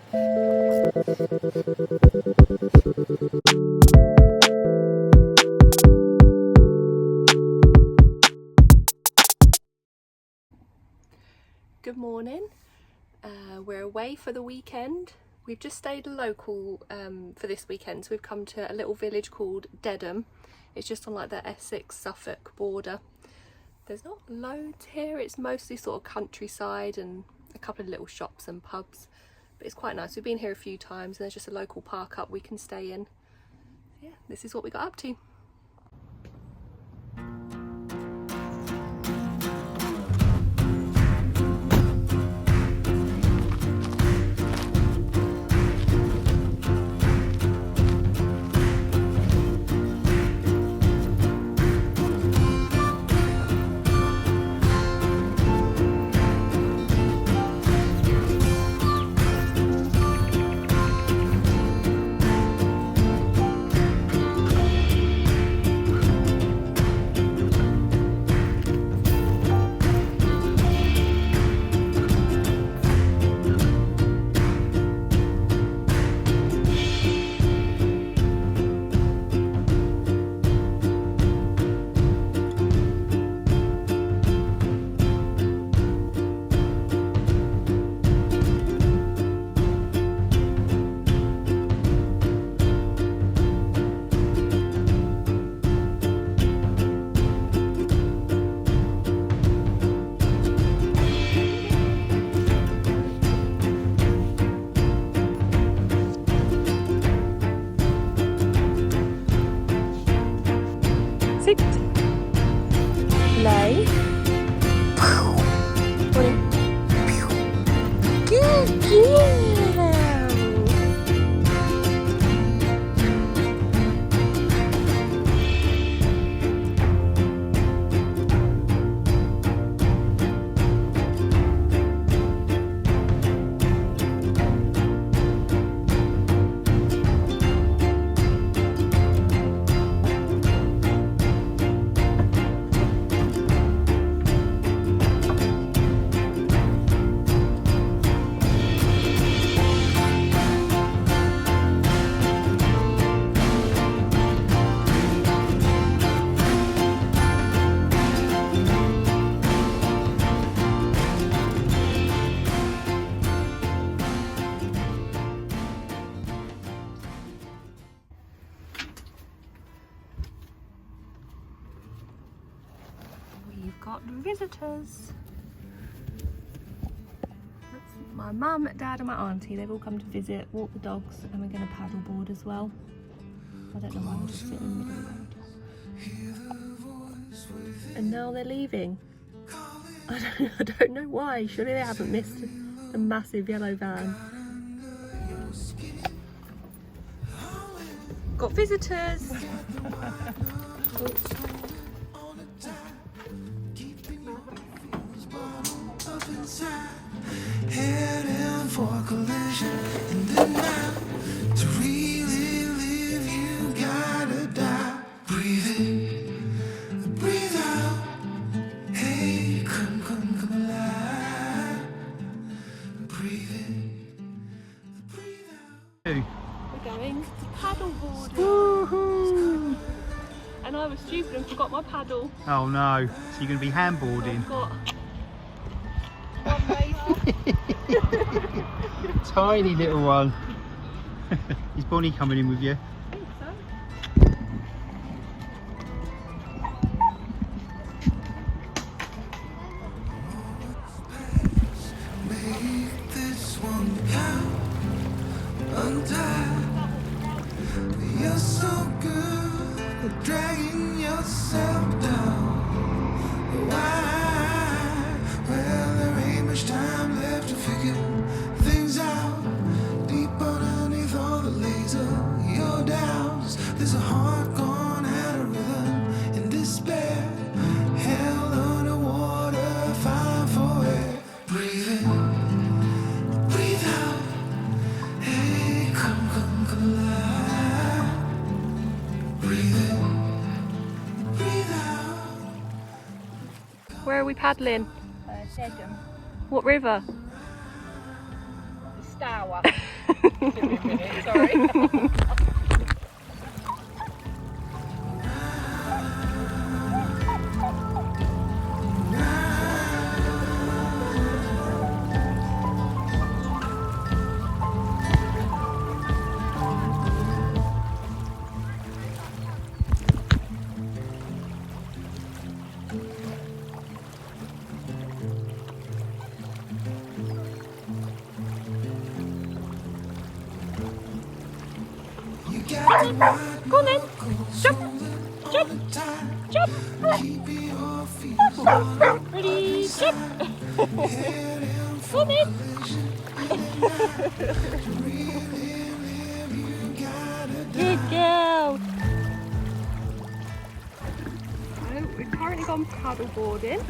Good morning. We're away for the weekend. We've just stayed local for this weekend, so we've come to a little village called DEDHAM. It's just on like the Essex Suffolk border. There's not loads here, it's mostly sort of countryside and a couple of little shops and pubs, but it's quite nice. We've been here a few times and there's just a local park up we can stay in. Yeah, this is what we got up to. Sit, lay, good girl. We've got visitors. That's my mum, dad and my auntie. They've all come to visit, walk the dogs, and we're going to paddleboard as well. I don't know why we're just sitting in the middle of the road. And now they're leaving. I don't know why. Surely they haven't missed a massive yellow van. Got visitors. Heading for a collision, and then now to really live you gotta die. Breathe in, breathe out. Hey, come alive. Breathe in, breathe out. We're going to paddleboard. Woohoo! And I was stupid and forgot my paddle. Oh no, so you're going to be handboarding. I've got one razor. Tiny little one. Is Bonnie coming in with you? I think so. Make this one count. Untie. You're so good at dragging yourself down. Why? Well, there ain't much time left to figure things out. Deep underneath all the laser, your doubts. There's a heart gone out of rhythm in despair. Held underwater, fine for air. Breathe in, breathe out. Hey, come alive. Breathe in, breathe out. Where are we paddling? DEDHAM. What river? The Stour. Give me a minute, sorry. Come on then. Jump. Jump. Jump. Ready, jump. Come on then. Good girl. So we've currently gone paddleboarding.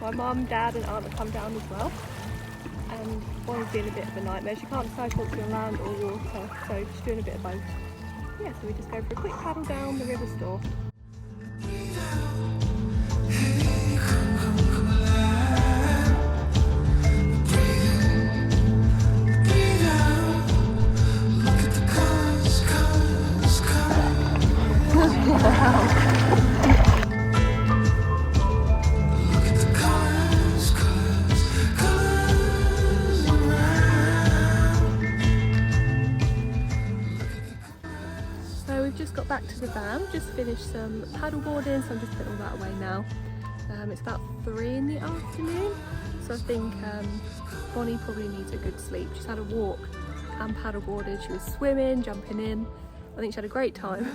My mum, dad and aunt have come down as well. And Bonnie's being a bit of a nightmare. She can't decide what's on land or water, so she's doing a bit of both. Yeah, so we just go for a quick paddle down the river store. Got back to the van, just finished some paddleboarding, so I'm just putting all that away now. It's about 3 in the afternoon, so I think Bonnie probably needs a good sleep. She's had a walk and paddleboarded, she was swimming, jumping in. I think she had a great time,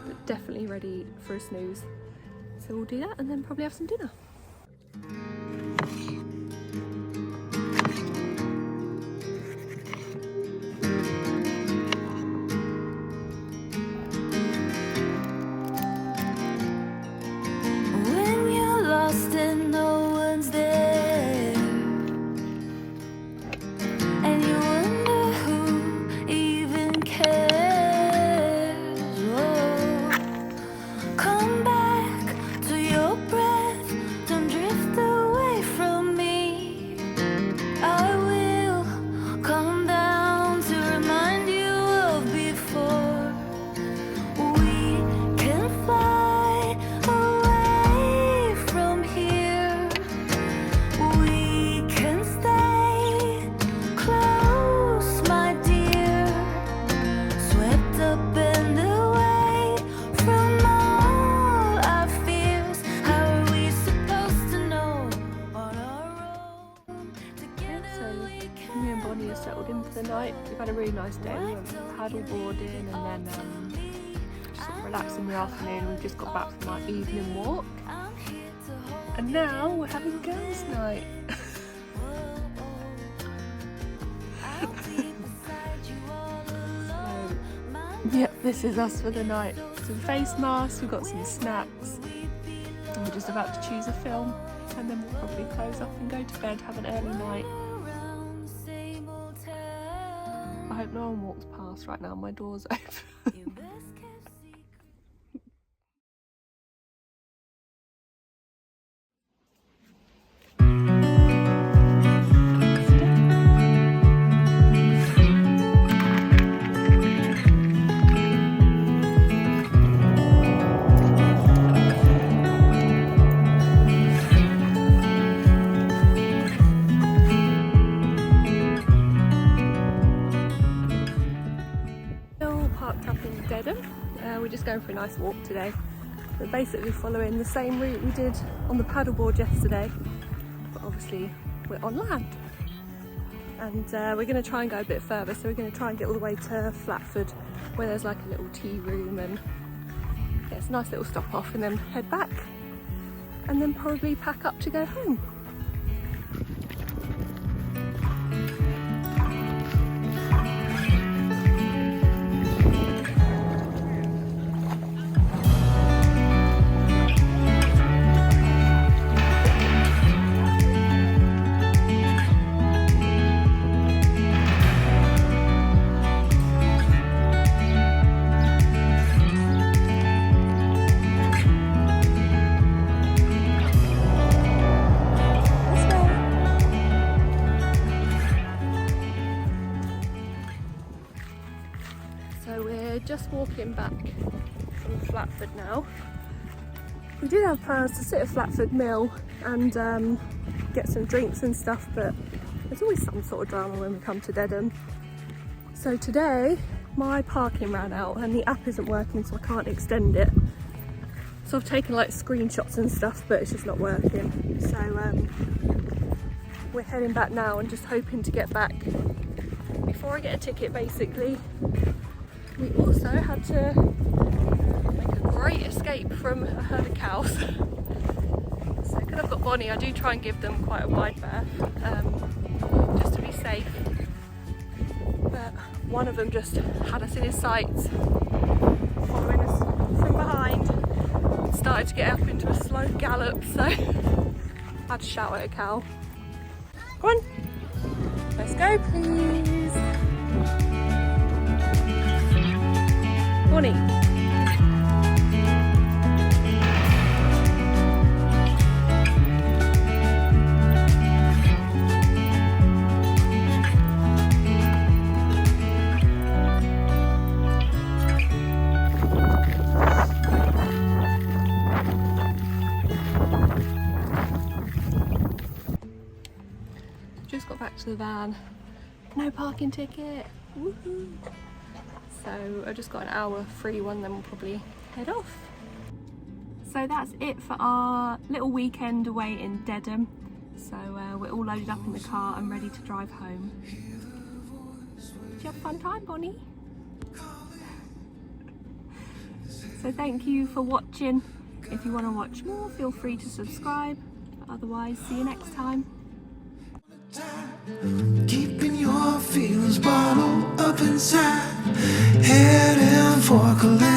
but definitely ready for a snooze. So we'll do that and then probably have some dinner. Settled in for the night. We've had a really nice day. We went paddleboarding and then just sort of relaxed in the afternoon. We've just got back from our evening walk and now we're having girls' night. So, yep, this is us for the night. Some face masks, we've got some snacks and we're just about to choose a film and then we'll probably close up and go to bed, have an early night. I hope no one walks past right now, my door's open. We're just going for a nice walk today. We're basically following the same route we did on the paddleboard yesterday, but obviously we're on land. And we're going to try and go a bit further, so we're going to try and get all the way to Flatford where there's like a little tea room and yeah, it's a nice little stop off and then head back and then probably pack up to go home. So we're just walking back from Flatford now. We did have plans to sit at Flatford Mill and get some drinks and stuff, but there's always some sort of drama when we come to DEDHAM. So today my parking ran out and the app isn't working, so I can't extend it. So I've taken like screenshots and stuff, but it's just not working. So we're heading back now and just hoping to get back before I get a ticket basically. We also had to make a great escape from a herd of cows. So because I've got Bonnie, I do try and give them quite a wide berth, just to be safe. But one of them just had us in his sights, following us from behind. It started to get up into a slow gallop, so I had to shout at a cow. Come on, let's go please. Bonnie. Just got back to the van. No parking ticket. Woohoo! So I just got an hour free one, then we'll probably head off. So that's it for our little weekend away in DEDHAM. So we're all loaded up in the car and ready to drive home. Did you have a fun time, Bonnie? So thank you for watching. If you want to watch more, feel free to subscribe. Otherwise, see you next time. Keeping your feelings bottled up inside, heading for collision.